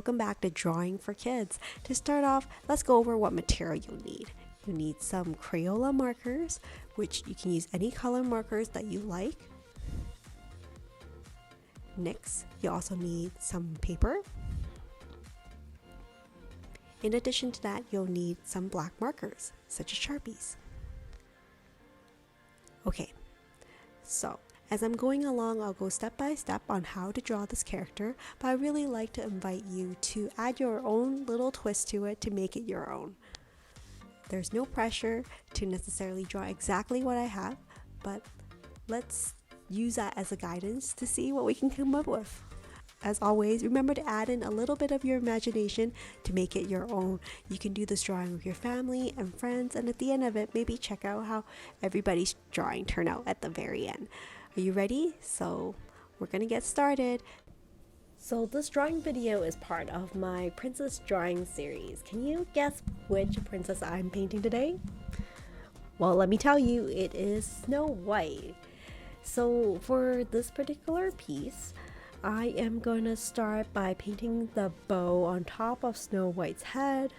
welcome back to Drawing for Kids. To start off, let's go over what material you'll need. You need some Crayola markers, which you can use any color markers that you like. Next, you also need some paper. In addition to that, you'll need some black markers, such as Sharpies. Okay, so as I'm going along, I'll go step by step on how to draw this character, but I really like to invite you to add your own little twist to it to make it your own. There's no pressure to necessarily draw exactly what I have, but let's use that as a guidance to see what we can come up with. As always, remember to add in a little bit of your imagination to make it your own. You can do this drawing with your family and friends, and at the end of it, maybe check out how everybody's drawing turned out at the very end. Are you ready? So we're gonna get started. So this drawing video is part of my princess drawing series. Can you guess which princess I'm painting today? Well, let me tell you, it is Snow White. So for this particular piece, I am going to start by painting the bow on top of Snow White's head.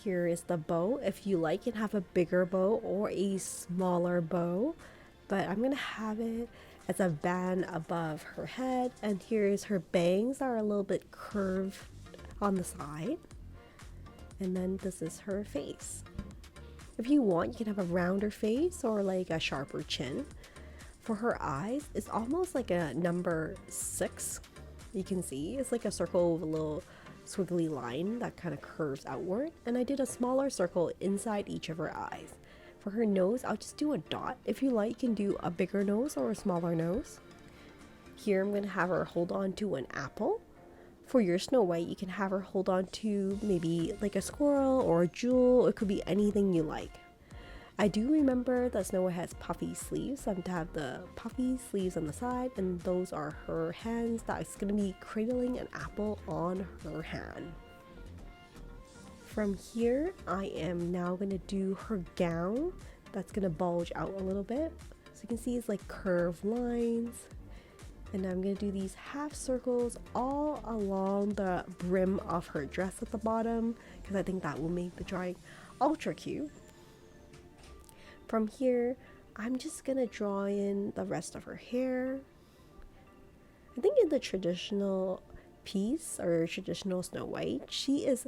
Here is the bow. If you like, you can have a bigger bow or a smaller bow, but I'm going to have it as a band above her head. And here is her bangs that are a little bit curved on the side. And then this is her face. If you want, you can have a rounder face or like a sharper chin. For her eyes, it's almost like a number 6. You can see it's like a circle with a little squiggly line that kind of curves outward, and I did a smaller circle inside each of her eyes. For her nose, I'll just do a dot. If you like, you can do a bigger nose or a smaller nose. Here I'm going to have her hold on to an apple. For your Snow White, you can have her hold on to maybe like a squirrel or a jewel. It could be anything you like. I do remember that Snow White has puffy sleeves, so I'm going to have the puffy sleeves on the side, and those are her hands that's going to be cradling an apple on her hand. From here, I am now going to do her gown. That's going to bulge out a little bit. So you can see it's like curved lines. And I'm going to do these half circles all along the brim of her dress at the bottom, because I think that will make the drawing ultra cute. From here, I'm just gonna draw in the rest of her hair. I think in the traditional piece or traditional Snow White, she is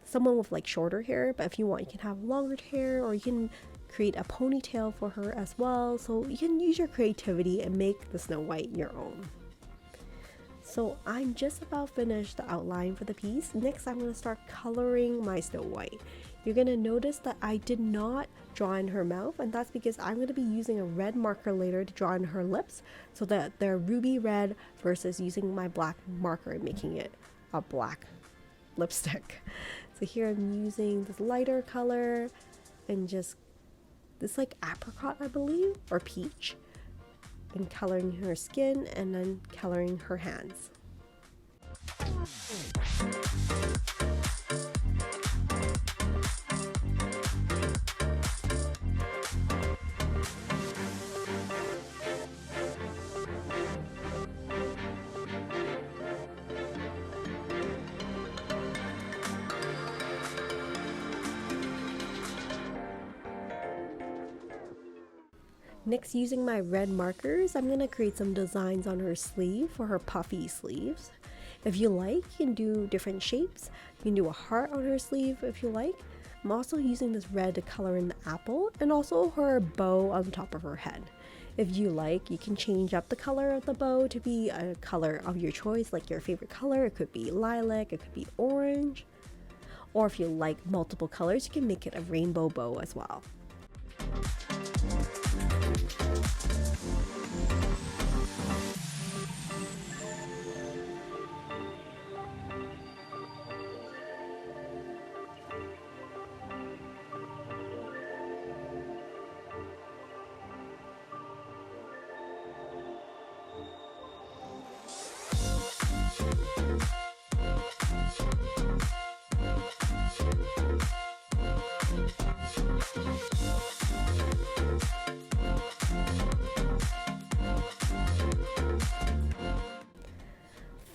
someone with like shorter hair, but if you want, you can have longer hair, or you can create a ponytail for her as well. So you can use your creativity and make the Snow White your own. So I'm just about finished the outline for the piece. Next, I'm gonna start coloring my Snow White. You're going to notice that I did not draw in her mouth, and that's because I'm going to be using a red marker later to draw in her lips so that they're ruby red versus using my black marker and making it a black lipstick. So here I'm using this lighter color and just this like apricot, I believe, or peach, and coloring her skin and then coloring her hands. Next, using my red markers, I'm going to create some designs on her sleeve for her puffy sleeves. If you like, you can do different shapes. You can do a heart on her sleeve if you like. I'm also using this red to color in the apple and also her bow on top of her head. If you like, you can change up the color of the bow to be a color of your choice, like your favorite color. It could be lilac, it could be orange. Or if you like multiple colors, you can make it a rainbow bow as well.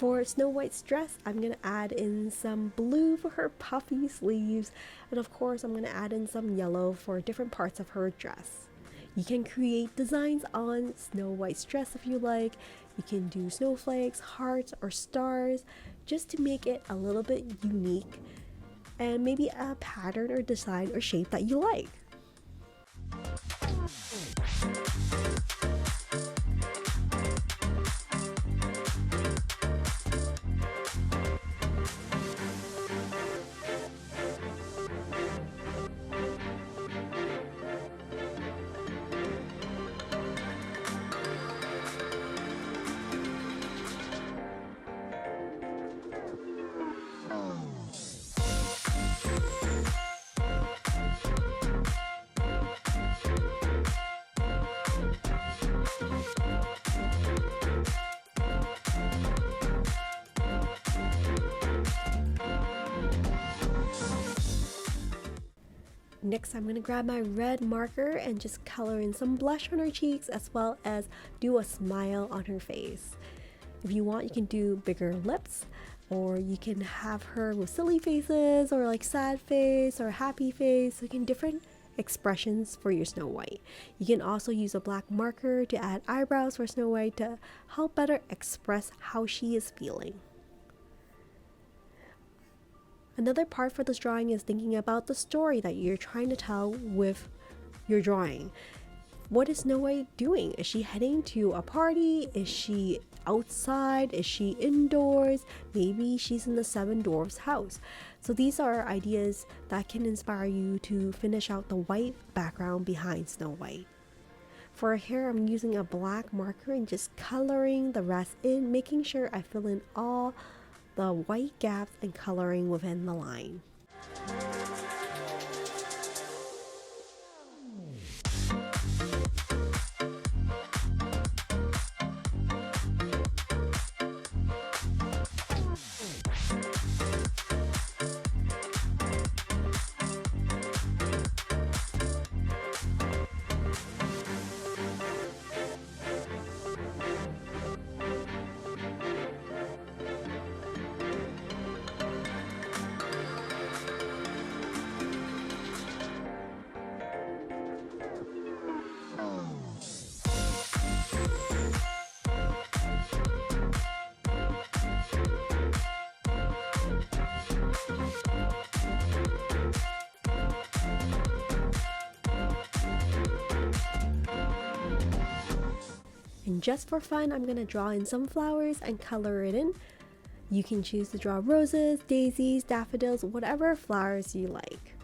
For Snow White's dress, I'm going to add in some blue for her puffy sleeves, and of course I'm going to add in some yellow for different parts of her dress. You can create designs on Snow White's dress if you like. You can do snowflakes, hearts, or stars just to make it a little bit unique, and maybe a pattern or design or shape that you like. Next, I'm going to grab my red marker and just color in some blush on her cheeks, as well as do a smile on her face. If you want, you can do bigger lips, or you can have her with silly faces, or like sad face or happy face. So you can different expressions for your Snow White. You can also use a black marker to add eyebrows for Snow White to help better express how she is feeling. Another part for this drawing is thinking about the story that you're trying to tell with your drawing. What is Snow White doing? Is she heading to a party? Is she outside? Is she indoors? Maybe she's in the Seven Dwarfs house. So these are ideas that can inspire you to finish out the white background behind Snow White. For her hair, I'm using a black marker and just coloring the rest in, making sure I fill in all the white gaps and coloring within the line. And just for fun, I'm going to draw in some flowers and color it in. You can choose to draw roses, daisies, daffodils, whatever flowers you like.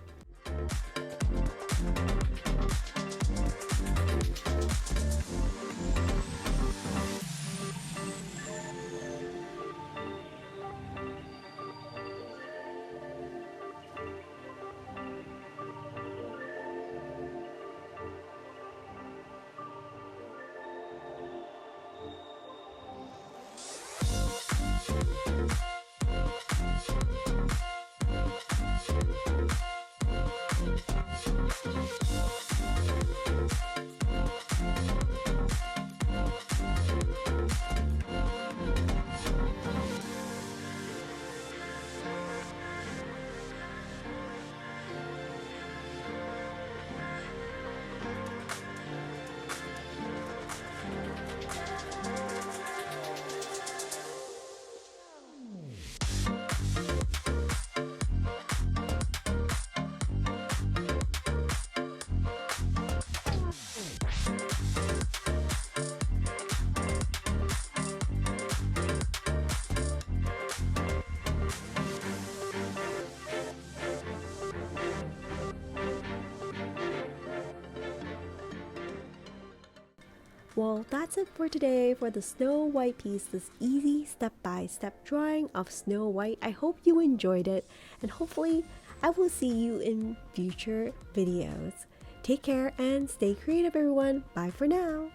Well, that's it for today for the Snow White piece, this easy step-by-step drawing of Snow White. I hope you enjoyed it, and hopefully I will see you in future videos. Take care and stay creative, everyone. Bye for now.